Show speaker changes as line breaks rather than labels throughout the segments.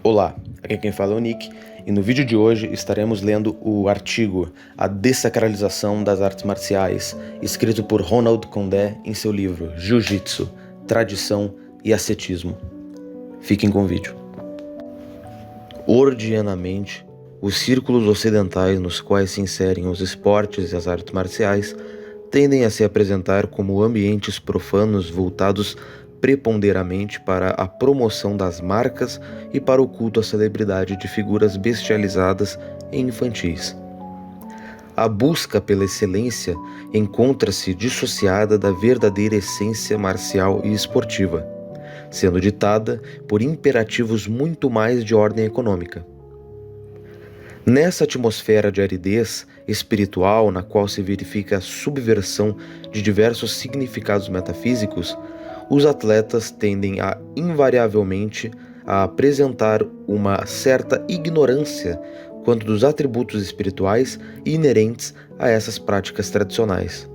Olá, aqui quem fala é o Nick, e no vídeo de hoje estaremos lendo o artigo A Dessacralização das Artes Marciais, escrito por Ronald Condé em seu livro Jiu-Jitsu, Tradição e Ascetismo. Fiquem com o vídeo. Ordianamente, os círculos ocidentais nos quais se inserem os esportes e as artes marciais tendem a se apresentar como ambientes profanos voltados preponderantemente para a promoção das marcas e para o culto à celebridade de figuras bestializadas e infantis. A busca pela excelência encontra-se dissociada da verdadeira essência marcial e esportiva, sendo ditada por imperativos muito mais de ordem econômica. Nessa atmosfera de aridez espiritual na qual se verifica a subversão de diversos significados metafísicos, os atletas tendem invariavelmente a apresentar uma certa ignorância quanto dos atributos espirituais inerentes a essas práticas tradicionais.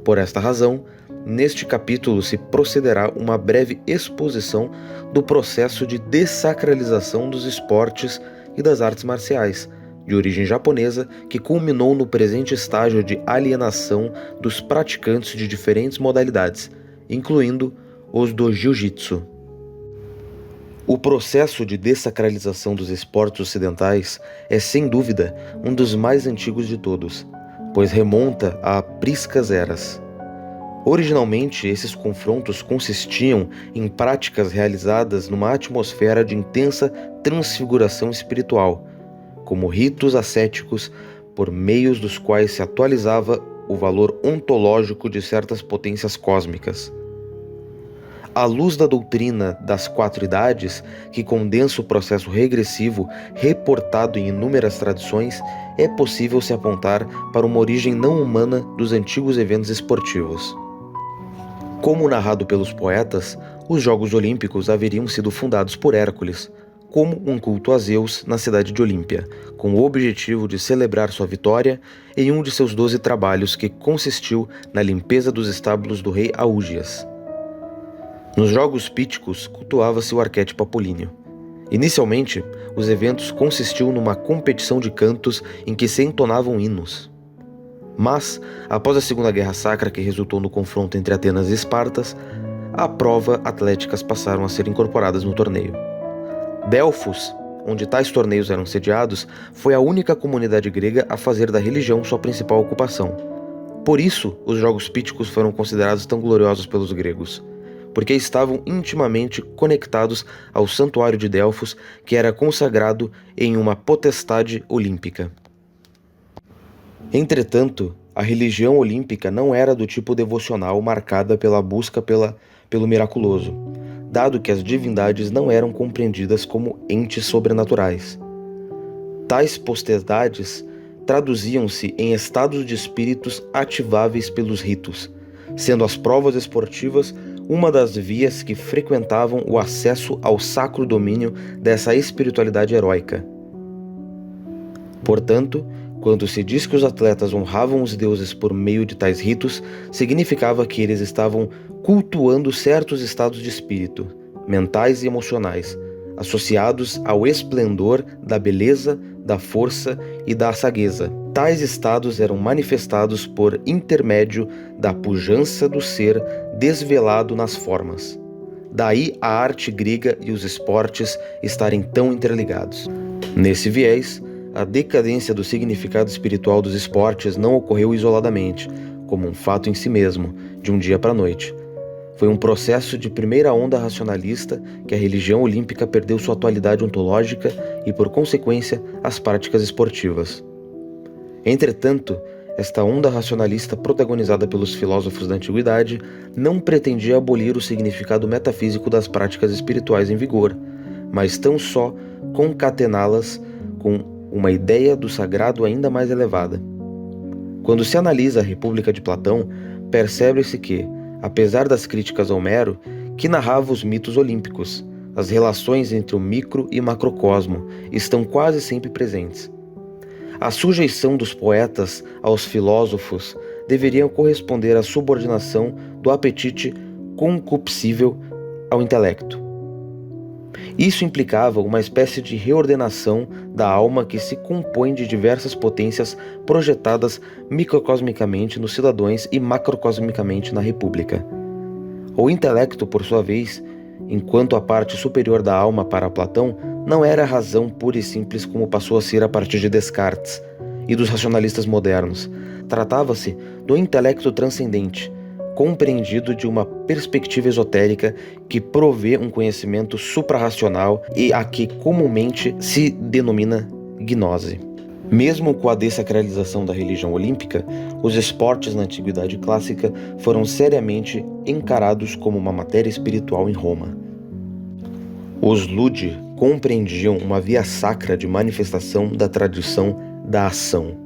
Por esta razão, neste capítulo se procederá uma breve exposição do processo de dessacralização dos esportes e das artes marciais, de origem japonesa, que culminou no presente estágio de alienação dos praticantes de diferentes modalidades, incluindo os do jiu-jitsu. O processo de dessacralização dos esportes ocidentais é, sem dúvida, um dos mais antigos de todos, pois remonta a priscas eras. Originalmente, esses confrontos consistiam em práticas realizadas numa atmosfera de intensa transfiguração espiritual, como ritos ascéticos por meios dos quais se atualizava o valor ontológico de certas potências cósmicas. À luz da doutrina das 4 idades, que condensa o processo regressivo reportado em inúmeras tradições, é possível se apontar para uma origem não humana dos antigos eventos esportivos. Como narrado pelos poetas, os Jogos Olímpicos haveriam sido fundados por Hércules, como um culto a Zeus na cidade de Olímpia, com o objetivo de celebrar sua vitória em um de seus 12 trabalhos, que consistiu na limpeza dos estábulos do rei Aúgias. Nos Jogos Píticos cultuava-se o arquétipo apolíneo. Inicialmente, os eventos consistiam numa competição de cantos em que se entonavam hinos. Mas, após a Segunda Guerra Sacra, que resultou no confronto entre Atenas e Espartas, a prova atléticas passaram a ser incorporadas no torneio. Delfos, onde tais torneios eram sediados, foi a única comunidade grega a fazer da religião sua principal ocupação. Por isso, os Jogos Píticos foram considerados tão gloriosos pelos gregos, porque estavam intimamente conectados ao santuário de Delfos, que era consagrado em uma potestade olímpica. Entretanto, a religião olímpica não era do tipo devocional marcada pela busca pelo miraculoso, dado que as divindades não eram compreendidas como entes sobrenaturais. Tais potestades traduziam-se em estados de espíritos ativáveis pelos ritos, sendo as provas esportivas uma das vias que frequentavam o acesso ao sacro domínio dessa espiritualidade heróica. Portanto, quando se diz que os atletas honravam os deuses por meio de tais ritos, significava que eles estavam cultuando certos estados de espírito, mentais e emocionais, associados ao esplendor da beleza, da força e da sagueza. Tais estados eram manifestados por intermédio da pujança do ser desvelado nas formas. Daí a arte grega e os esportes estarem tão interligados. Nesse viés, a decadência do significado espiritual dos esportes não ocorreu isoladamente, como um fato em si mesmo, de um dia para a noite. Foi um processo de primeira onda racionalista que a religião olímpica perdeu sua atualidade ontológica e, por consequência, as práticas esportivas. Entretanto, esta onda racionalista protagonizada pelos filósofos da antiguidade não pretendia abolir o significado metafísico das práticas espirituais em vigor, mas tão só concatená-las com uma ideia do sagrado ainda mais elevada. Quando se analisa a República de Platão, percebe-se que, apesar das críticas a Homero, que narrava os mitos olímpicos, as relações entre o micro e macrocosmo estão quase sempre presentes. A sujeição dos poetas aos filósofos deveria corresponder à subordinação do apetite concupiscível ao intelecto. Isso implicava uma espécie de reordenação da alma que se compõe de diversas potências projetadas microcosmicamente nos cidadãos e macrocosmicamente na República. O intelecto, por sua vez, enquanto a parte superior da alma para Platão, não era a razão pura e simples como passou a ser a partir de Descartes e dos racionalistas modernos. Tratava-se do intelecto transcendente, compreendido de uma perspectiva esotérica que provê um conhecimento suprarracional e a que comumente se denomina gnose. Mesmo com a dessacralização da religião olímpica, os esportes na Antiguidade Clássica foram seriamente encarados como uma matéria espiritual em Roma. Os Ludi compreendiam uma via sacra de manifestação da tradição da ação.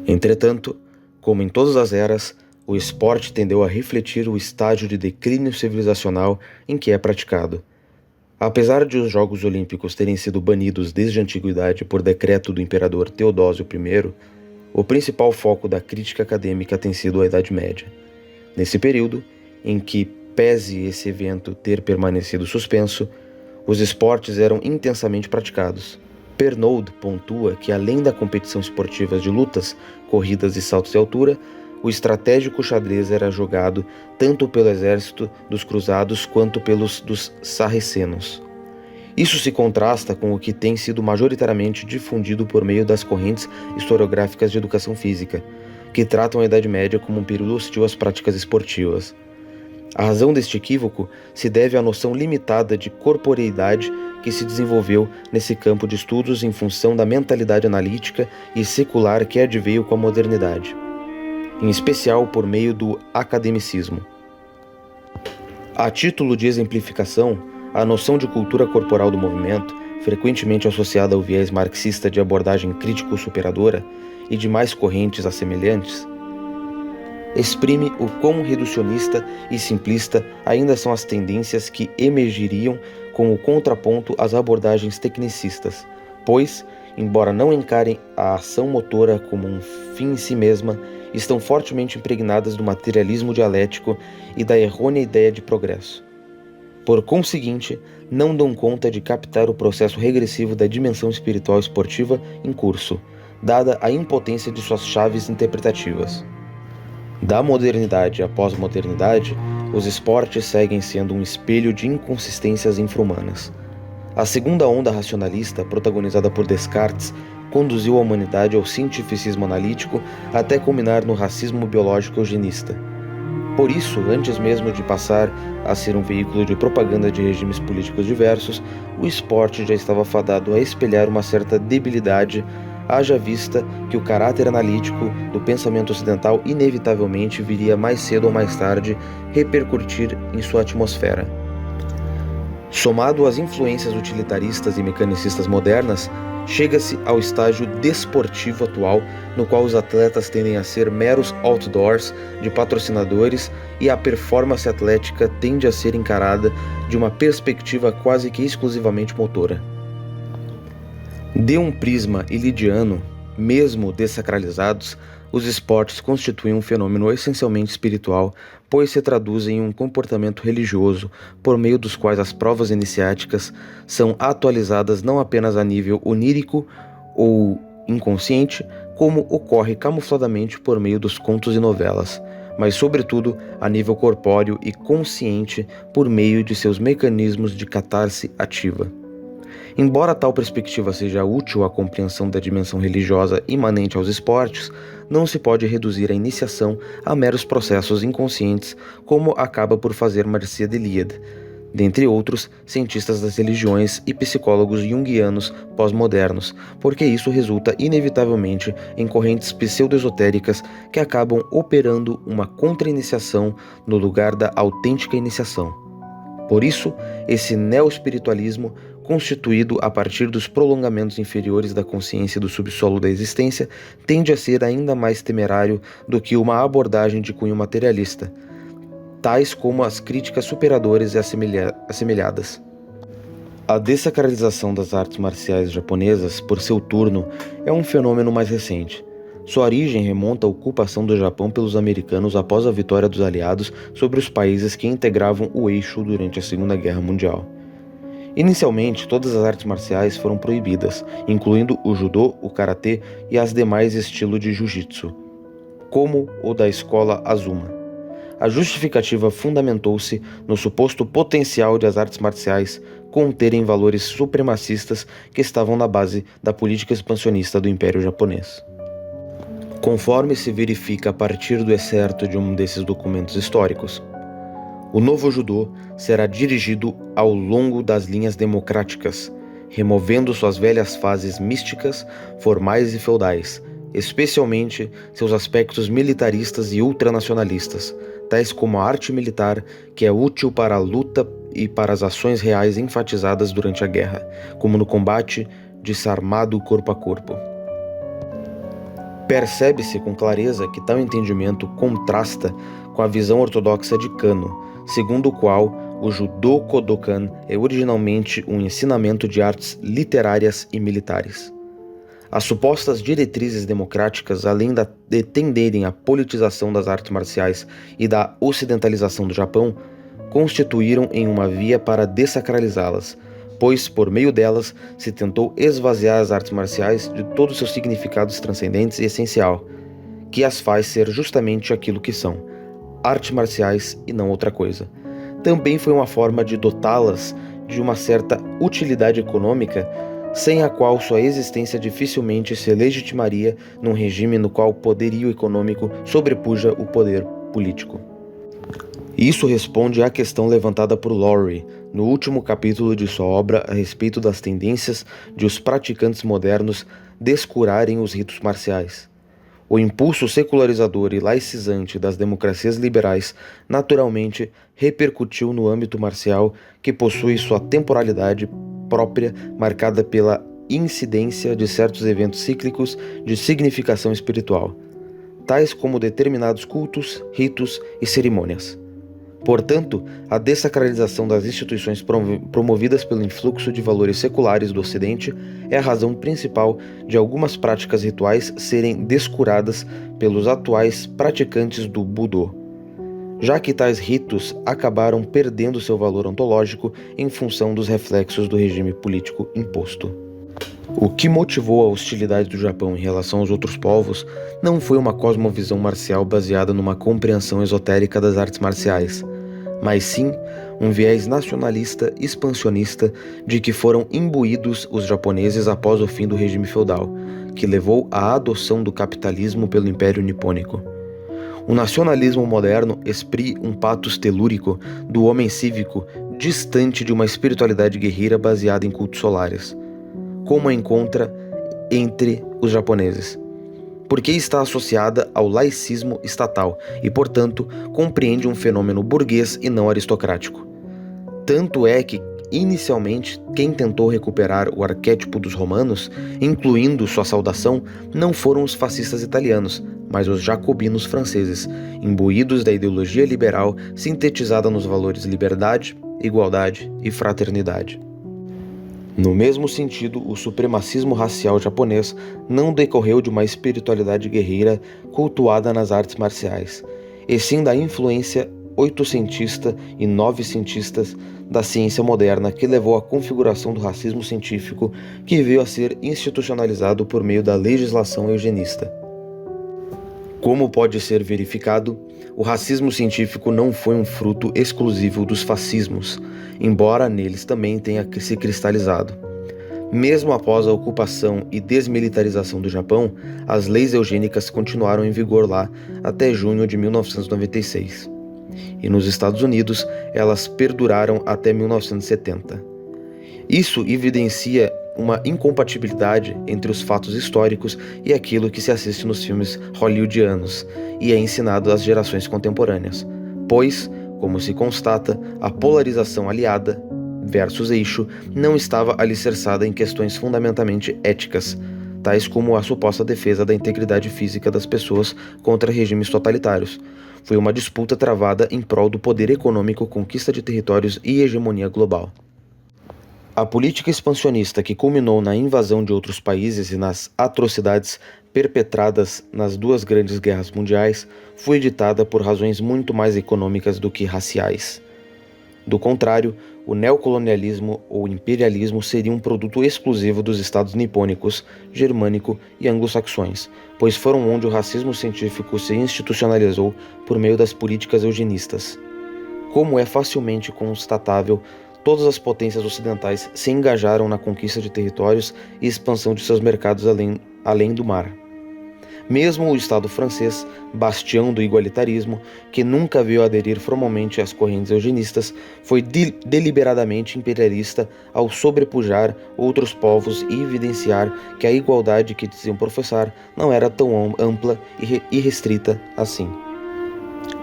Entretanto, como em todas as eras, o esporte tendeu a refletir o estágio de declínio civilizacional em que é praticado. Apesar de os Jogos Olímpicos terem sido banidos desde a antiguidade por decreto do imperador Teodósio I, o principal foco da crítica acadêmica tem sido a Idade Média. Nesse período, em que, pese esse evento ter permanecido suspenso, os esportes eram intensamente praticados. Pernoud pontua que, além da competição esportiva de lutas, corridas e saltos de altura, o estratégico xadrez era jogado tanto pelo exército dos cruzados quanto pelos dos sarracenos. Isso se contrasta com o que tem sido majoritariamente difundido por meio das correntes historiográficas de educação física, que tratam a Idade Média como um período hostil às práticas esportivas. A razão deste equívoco se deve à noção limitada de corporeidade que se desenvolveu nesse campo de estudos em função da mentalidade analítica e secular que adveio com a modernidade, em especial por meio do academicismo. A título de exemplificação, a noção de cultura corporal do movimento, frequentemente associada ao viés marxista de abordagem crítico-superadora e demais correntes assemelhantes, exprime o quão reducionista e simplista ainda são as tendências que emergiriam como contraponto às abordagens tecnicistas, pois, embora não encarem a ação motora como um fim em si mesma, estão fortemente impregnadas do materialismo dialético e da errônea ideia de progresso. Por conseguinte, não dão conta de captar o processo regressivo da dimensão espiritual esportiva em curso, dada a impotência de suas chaves interpretativas. Da modernidade à pós-modernidade, os esportes seguem sendo um espelho de inconsistências infra-humanas. A segunda onda racionalista, protagonizada por Descartes, conduziu a humanidade ao cientificismo analítico até culminar no racismo biológico eugenista. Por isso, antes mesmo de passar a ser um veículo de propaganda de regimes políticos diversos, o esporte já estava fadado a espelhar uma certa debilidade, haja vista que o caráter analítico do pensamento ocidental inevitavelmente viria mais cedo ou mais tarde repercutir em sua atmosfera. Somado às influências utilitaristas e mecanicistas modernas, chega-se ao estágio desportivo atual, no qual os atletas tendem a ser meros outdoors de patrocinadores e a performance atlética tende a ser encarada de uma perspectiva quase que exclusivamente motora. De um prisma ilidiano, mesmo dessacralizados, os esportes constituem um fenômeno essencialmente espiritual, pois se traduzem em um comportamento religioso, por meio dos quais as provas iniciáticas são atualizadas não apenas a nível onírico ou inconsciente, como ocorre camufladamente por meio dos contos e novelas, mas sobretudo a nível corpóreo e consciente por meio de seus mecanismos de catarse ativa. Embora tal perspectiva seja útil à compreensão da dimensão religiosa imanente aos esportes, não se pode reduzir a iniciação a meros processos inconscientes, como acaba por fazer Mircea Eliade, dentre outros cientistas das religiões e psicólogos junguianos pós-modernos, porque isso resulta inevitavelmente em correntes pseudo-esotéricas que acabam operando uma contra-iniciação no lugar da autêntica iniciação. Por isso, esse neo-espiritualismo, constituído a partir dos prolongamentos inferiores da consciência do subsolo da existência, tende a ser ainda mais temerário do que uma abordagem de cunho materialista, tais como as críticas superadoras e assemelhadas. A dessacralização das artes marciais japonesas, por seu turno, é um fenômeno mais recente. Sua origem remonta à ocupação do Japão pelos americanos após a vitória dos aliados sobre os países que integravam o eixo durante a Segunda Guerra Mundial. Inicialmente, todas as artes marciais foram proibidas, incluindo o judô, o karatê e as demais estilos de jiu-jitsu, como o da escola Azuma. A justificativa fundamentou-se no suposto potencial de as artes marciais conterem valores supremacistas que estavam na base da política expansionista do Império Japonês. Conforme se verifica a partir do excerto de um desses documentos históricos, o novo judô será dirigido ao longo das linhas democráticas, removendo suas velhas fases místicas, formais e feudais, especialmente seus aspectos militaristas e ultranacionalistas, tais como a arte militar, que é útil para a luta e para as ações reais enfatizadas durante a guerra, como no combate desarmado corpo a corpo. Percebe-se com clareza que tal entendimento contrasta com a visão ortodoxa de Kano, segundo o qual o Judô Kodokan é originalmente um ensinamento de artes literárias e militares. As supostas diretrizes democráticas, além de tenderem à politização das artes marciais e da ocidentalização do Japão, constituíram em uma via para dessacralizá-las, pois por meio delas se tentou esvaziar as artes marciais de todos seus significados transcendentes e essencial, que as faz ser justamente aquilo que são, artes marciais e não outra coisa. Também foi uma forma de dotá-las de uma certa utilidade econômica, sem a qual sua existência dificilmente se legitimaria num regime no qual o poderio econômico sobrepuja o poder político. Isso responde à questão levantada por Lowry no último capítulo de sua obra a respeito das tendências de os praticantes modernos descurarem os ritos marciais. O impulso secularizador e laicizante das democracias liberais naturalmente repercutiu no âmbito marcial, que possui sua temporalidade própria marcada pela incidência de certos eventos cíclicos de significação espiritual, tais como determinados cultos, ritos e cerimônias. Portanto, a dessacralização das instituições promovidas pelo influxo de valores seculares do Ocidente é a razão principal de algumas práticas rituais serem descuradas pelos atuais praticantes do Budô, já que tais ritos acabaram perdendo seu valor ontológico em função dos reflexos do regime político imposto. O que motivou a hostilidade do Japão em relação aos outros povos não foi uma cosmovisão marcial baseada numa compreensão esotérica das artes marciais, mas sim um viés nacionalista expansionista de que foram imbuídos os japoneses após o fim do regime feudal, que levou à adoção do capitalismo pelo Império Nipônico. O nacionalismo moderno expri um patos telúrico do homem cívico distante de uma espiritualidade guerreira baseada em cultos solares, como a encontra entre os japoneses, porque está associada ao laicismo estatal e, portanto, compreende um fenômeno burguês e não aristocrático. Tanto é que, inicialmente, quem tentou recuperar o arquétipo dos romanos, incluindo sua saudação, não foram os fascistas italianos, mas os jacobinos franceses, imbuídos da ideologia liberal sintetizada nos valores liberdade, igualdade e fraternidade. No mesmo sentido, o supremacismo racial japonês não decorreu de uma espiritualidade guerreira cultuada nas artes marciais, e sim da influência oitocentista e novecentista da ciência moderna que levou à configuração do racismo científico, que veio a ser institucionalizado por meio da legislação eugenista. Como pode ser verificado, o racismo científico não foi um fruto exclusivo dos fascismos, embora neles também tenha se cristalizado. Mesmo após a ocupação e desmilitarização do Japão, as leis eugênicas continuaram em vigor lá até junho de 1996. E nos Estados Unidos, elas perduraram até 1970. Isso evidencia uma incompatibilidade entre os fatos históricos e aquilo que se assiste nos filmes hollywoodianos e é ensinado às gerações contemporâneas, pois, como se constata, a polarização aliada versus eixo não estava alicerçada em questões fundamentalmente éticas, tais como a suposta defesa da integridade física das pessoas contra regimes totalitários. Foi uma disputa travada em prol do poder econômico, conquista de territórios e hegemonia global. A política expansionista que culminou na invasão de outros países e nas atrocidades perpetradas nas duas grandes guerras mundiais foi ditada por razões muito mais econômicas do que raciais. Do contrário, o neocolonialismo ou imperialismo seria um produto exclusivo dos estados nipônicos, germânico e anglo-saxões, pois foram onde o racismo científico se institucionalizou por meio das políticas eugenistas. Como é facilmente constatável, todas as potências ocidentais se engajaram na conquista de territórios e expansão de seus mercados além do mar. Mesmo o Estado francês, bastião do igualitarismo, que nunca veio aderir formalmente às correntes eugenistas, foi deliberadamente imperialista ao sobrepujar outros povos e evidenciar que a igualdade que diziam professar não era tão ampla e restrita assim.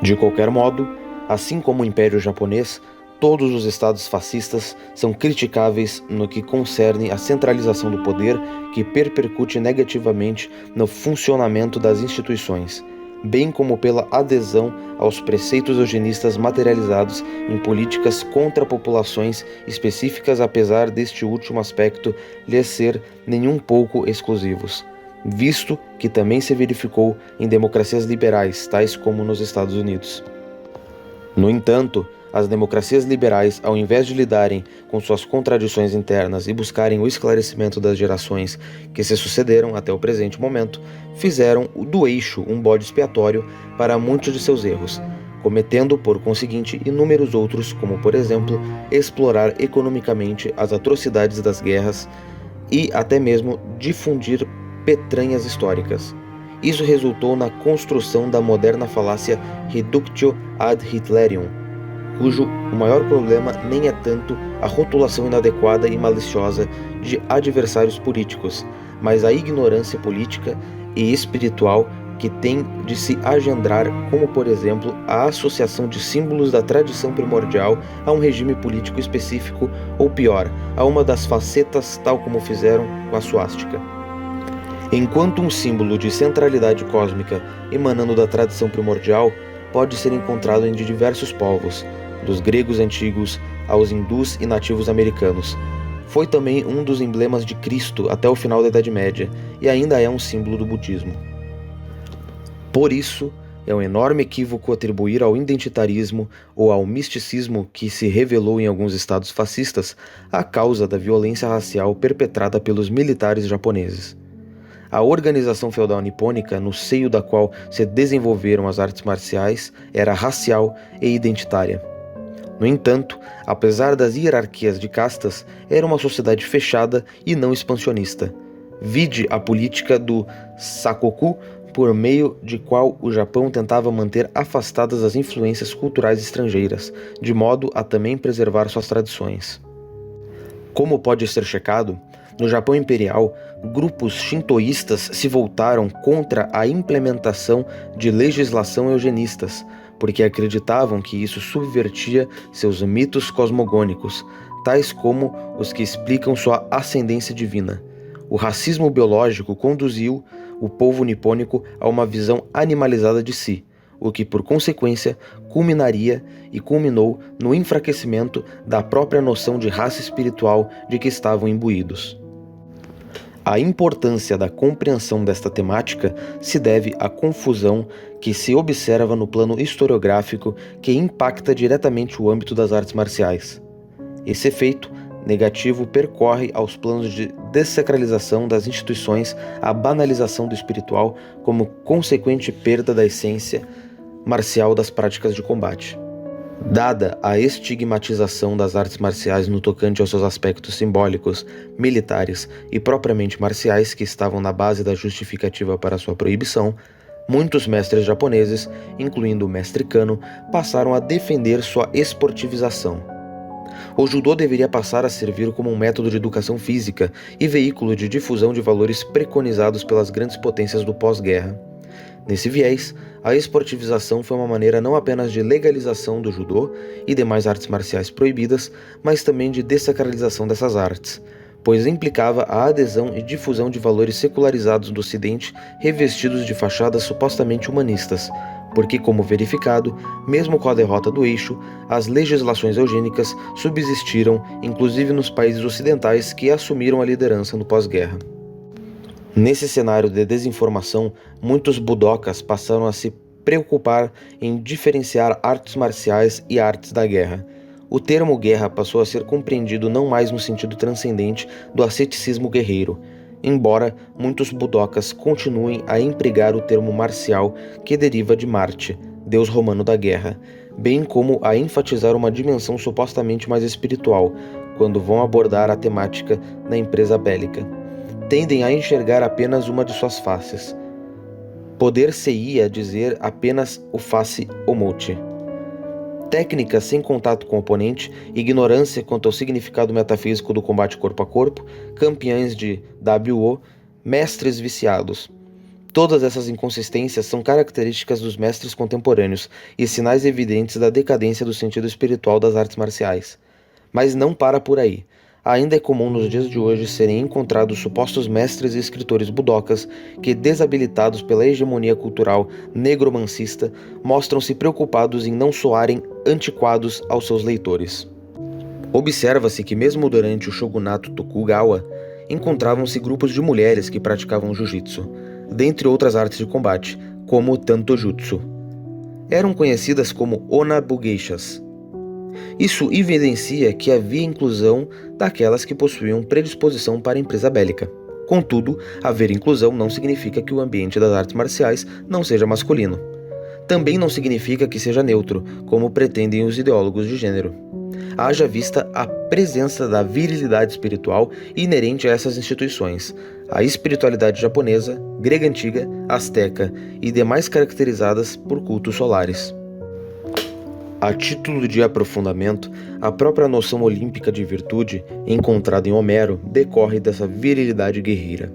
De qualquer modo, assim como o Império Japonês, todos os estados fascistas são criticáveis no que concerne à centralização do poder, que repercute negativamente no funcionamento das instituições, bem como pela adesão aos preceitos eugenistas materializados em políticas contra populações específicas, apesar deste último aspecto lhes ser nenhum pouco exclusivos, visto que também se verificou em democracias liberais, tais como nos Estados Unidos. No entanto, as democracias liberais, ao invés de lidarem com suas contradições internas e buscarem o esclarecimento das gerações que se sucederam até o presente momento, fizeram do eixo um bode expiatório para muitos de seus erros, cometendo, por conseguinte, inúmeros outros, como, por exemplo, explorar economicamente as atrocidades das guerras e até mesmo difundir petranhas históricas. Isso resultou na construção da moderna falácia reductio ad Hitlerium, cujo o maior problema nem é tanto a rotulação inadequada e maliciosa de adversários políticos, mas a ignorância política e espiritual que tem de se agendrar, como por exemplo a associação de símbolos da tradição primordial a um regime político específico, ou pior, a uma das facetas, tal como fizeram com a suástica. Enquanto um símbolo de centralidade cósmica emanando da tradição primordial pode ser encontrado em diversos povos, dos gregos antigos aos hindus e nativos americanos. Foi também um dos emblemas de Cristo até o final da Idade Média e ainda é um símbolo do budismo. Por isso, é um enorme equívoco atribuir ao identitarismo ou ao misticismo que se revelou em alguns estados fascistas a causa da violência racial perpetrada pelos militares japoneses. A organização feudal nipônica, no seio da qual se desenvolveram as artes marciais, era racial e identitária. No entanto, apesar das hierarquias de castas, era uma sociedade fechada e não expansionista. Vide a política do Sakoku, por meio de qual o Japão tentava manter afastadas as influências culturais estrangeiras, de modo a também preservar suas tradições. Como pode ser checado, no Japão imperial, grupos shintoístas se voltaram contra a implementação de legislação eugenistas, porque acreditavam que isso subvertia seus mitos cosmogônicos, tais como os que explicam sua ascendência divina. O racismo biológico conduziu o povo nipônico a uma visão animalizada de si, o que, por consequência, culminou no enfraquecimento da própria noção de raça espiritual de que estavam imbuídos. A importância da compreensão desta temática se deve à confusão que se observa no plano historiográfico que impacta diretamente o âmbito das artes marciais. Esse efeito negativo percorre aos planos de dessacralização das instituições, a banalização do espiritual como consequente perda da essência marcial das práticas de combate. Dada a estigmatização das artes marciais no tocante aos seus aspectos simbólicos, militares e propriamente marciais que estavam na base da justificativa para sua proibição, muitos mestres japoneses, incluindo o mestre Kano, passaram a defender sua esportivização. O judô deveria passar a servir como um método de educação física e veículo de difusão de valores preconizados pelas grandes potências do pós-guerra. Nesse viés, a esportivização foi uma maneira não apenas de legalização do judô e demais artes marciais proibidas, mas também de dessacralização dessas artes, pois implicava a adesão e difusão de valores secularizados do Ocidente revestidos de fachadas supostamente humanistas, porque, como verificado, mesmo com a derrota do eixo, as legislações eugênicas subsistiram, inclusive nos países ocidentais que assumiram a liderança no pós-guerra. Nesse cenário de desinformação, muitos budokas passaram a se preocupar em diferenciar artes marciais e artes da guerra. O termo guerra passou a ser compreendido não mais no sentido transcendente do asceticismo guerreiro, embora muitos budokas continuem a empregar o termo marcial que deriva de Marte, deus romano da guerra, bem como a enfatizar uma dimensão supostamente mais espiritual, quando vão abordar a temática na empresa bélica. Tendem a enxergar apenas uma de suas faces. Poder-se-ia dizer apenas o face omote. Técnica sem contato com o oponente, ignorância quanto ao significado metafísico do combate corpo a corpo, campeões de WO, mestres viciados. Todas essas inconsistências são características dos mestres contemporâneos e sinais evidentes da decadência do sentido espiritual das artes marciais. Mas não para por aí. Ainda é comum nos dias de hoje serem encontrados supostos mestres e escritores budokas que, desabilitados pela hegemonia cultural negromancista, mostram-se preocupados em não soarem antiquados aos seus leitores. Observa-se que mesmo durante o shogunato Tokugawa, encontravam-se grupos de mulheres que praticavam jiu-jitsu, dentre outras artes de combate, como o Tantojutsu. Eram conhecidas como Onabugeishas. Isso evidencia que havia inclusão daquelas que possuíam predisposição para a empresa bélica. Contudo, haver inclusão não significa que o ambiente das artes marciais não seja masculino. Também não significa que seja neutro, como pretendem os ideólogos de gênero. Haja vista a presença da virilidade espiritual inerente a essas instituições, a espiritualidade japonesa, grega antiga, asteca e demais caracterizadas por cultos solares. A título de aprofundamento, a própria noção olímpica de virtude, encontrada em Homero, decorre dessa virilidade guerreira.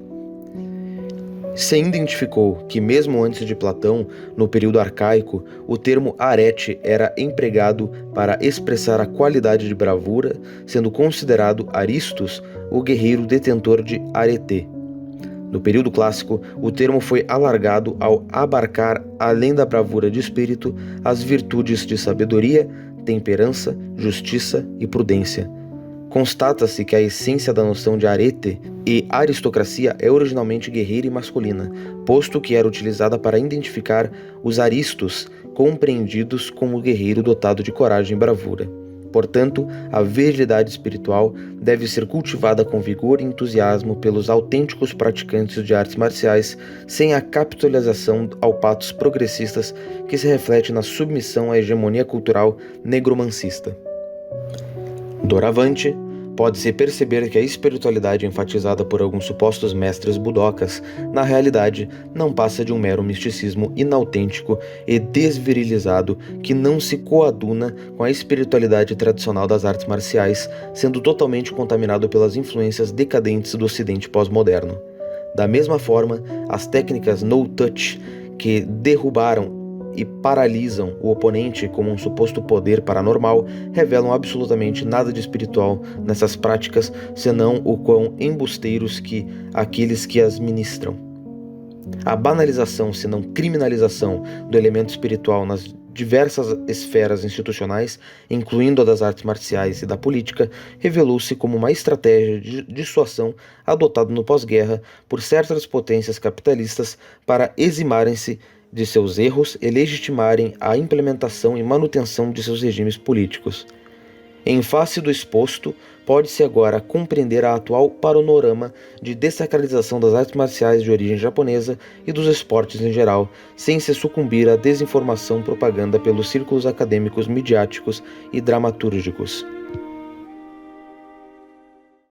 Se identificou que mesmo antes de Platão, no período arcaico, o termo arete era empregado para expressar a qualidade de bravura, sendo considerado Aristos o guerreiro detentor de arete. No período clássico, o termo foi alargado ao abarcar, além da bravura de espírito, as virtudes de sabedoria, temperança, justiça e prudência. Constata-se que a essência da noção de arete e aristocracia é originalmente guerreira e masculina, posto que era utilizada para identificar os aristos, compreendidos como o guerreiro dotado de coragem e bravura. Portanto, a virilidade espiritual deve ser cultivada com vigor e entusiasmo pelos autênticos praticantes de artes marciais, sem a capitalização ao patos progressistas que se reflete na submissão à hegemonia cultural negromancista. Doravante, pode-se perceber que a espiritualidade enfatizada por alguns supostos mestres budokas, na realidade, não passa de um mero misticismo inautêntico e desvirilizado que não se coaduna com a espiritualidade tradicional das artes marciais, sendo totalmente contaminado pelas influências decadentes do ocidente pós-moderno. Da mesma forma, as técnicas no-touch, que derrubaram e paralisam o oponente como um suposto poder paranormal, revelam absolutamente nada de espiritual nessas práticas, senão o quão embusteiros que aqueles que as ministram. A banalização, se não criminalização, do elemento espiritual nas diversas esferas institucionais, incluindo a das artes marciais e da política, revelou-se como uma estratégia de dissuasão adotada no pós-guerra por certas potências capitalistas para eximarem-se de seus erros e legitimarem a implementação e manutenção de seus regimes políticos. Em face do exposto, pode-se agora compreender a atual panorama de dessacralização das artes marciais de origem japonesa e dos esportes em geral, sem se sucumbir à desinformação propaganda pelos círculos acadêmicos, midiáticos e dramatúrgicos.